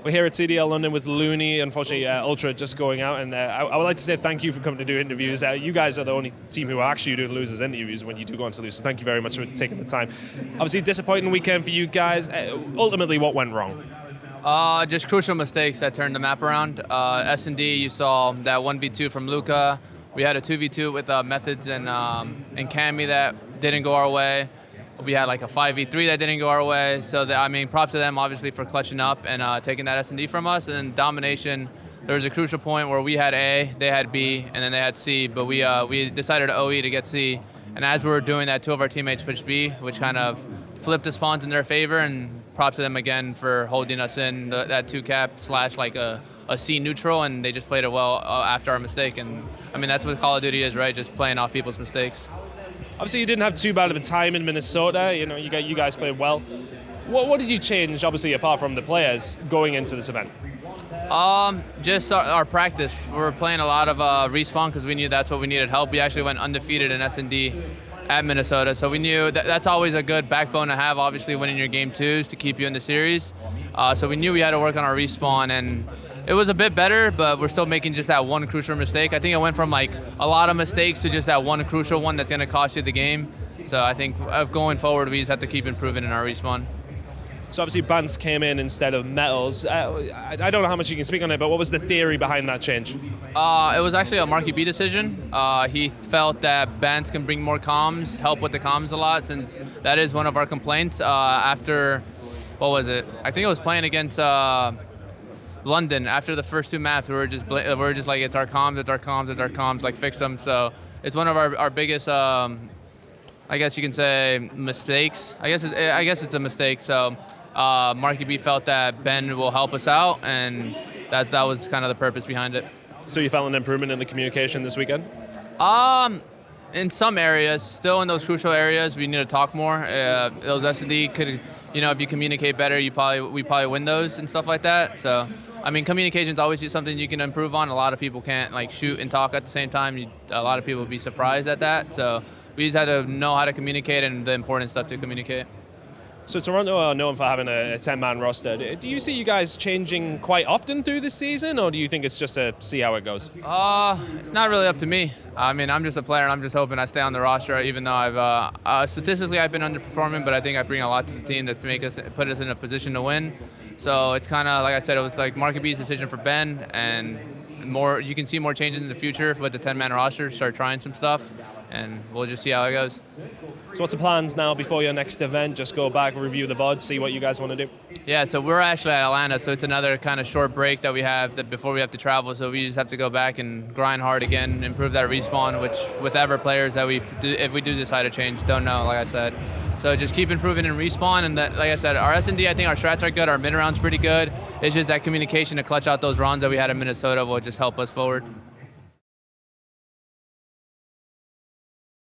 We're here at CDL London with Loony. Unfortunately, Ultra just going out, and I would like to say thank you for coming to do interviews. You guys are the only team who are actually doing losers interviews when you do go on to lose, so thank you very much for taking the time. Obviously, disappointing weekend for you guys. Ultimately, what went wrong? Just crucial mistakes that turned the map around. S&D, you saw that 1v2 from Luca. We had a 2v2 with Methods and Cammy that didn't go our way. We had like a 5v3 that didn't go our way. So, props to them, obviously, for clutching up and taking that S&D from us. And then domination, there was a crucial point where we had A, they had B, and then they had C. But we decided to OE to get C. And as we were doing that, two of our teammates pushed B, which kind of flipped the spawns in their favor. And props to them again for holding us in that 2-cap / like a C neutral, and they just played it well after our mistake. And that's what Call of Duty is, right? Just playing off people's mistakes. Obviously, you didn't have too bad of a time in Minnesota. You guys played well. What did you change, obviously, apart from the players, going into this event? Just our practice. We were playing a lot of respawn because we knew that's what we needed help. We actually went undefeated in S&D at Minnesota, so we knew that's always a good backbone to have, obviously, winning your game twos to keep you in the series. So we knew we had to work on our respawn, and it was a bit better, but we're still making just that one crucial mistake. I think it went from like a lot of mistakes to just that one crucial one that's going to cost you the game. So I think going forward, we just have to keep improving in our respawn. So obviously Bance came in instead of Metals. I don't know how much you can speak on it, but what was the theory behind that change? It was actually a Marky B decision. He felt that Bance can bring more comms, help with the comms a lot, since that is one of our complaints. After, what was it? I think it was playing against London. After the first two maps, we were just like, it's our comms, like fix them. So it's one of our biggest, I guess you can say, mistakes. I guess it's a mistake. So Marky B felt that Ben will help us out, and that was kind of the purpose behind it. So you felt an improvement in the communication this weekend? In some areas, still in those crucial areas, we need to talk more. Those S&D could, if you communicate better, we probably win those and stuff like that. So, communication is always something you can improve on. A lot of people can't shoot and talk at the same time. A lot of people would be surprised at that. So we just had to know how to communicate and the important stuff to communicate. So Toronto are known for having a 10-man roster. Do you see you guys changing quite often through the season, or do you think it's just to see how it goes? It's not really up to me. I'm just a player, and I'm just hoping I stay on the roster, even though statistically I've been underperforming, but I think I bring a lot to the team that put us in a position to win. So it's kind of, like I said, it was like Marky B's decision for Ben, and you can see more changes in the future with the 10-man roster, start trying some stuff, and we'll just see how it goes. So what's the plans now before your next event? Just go back, review the VOD, see what you guys want to do? Yeah, so we're actually at Atlanta, so it's another kind of short break that we have before we have to travel, so we just have to go back and grind hard again, improve that respawn, which with ever players that if we do decide to change, don't know, like I said. So just keep improving in respawn, and like I said, our S&D, I think our strats are good, our mid-round's pretty good. It's just that communication to clutch out those runs that we had in Minnesota will just help us forward.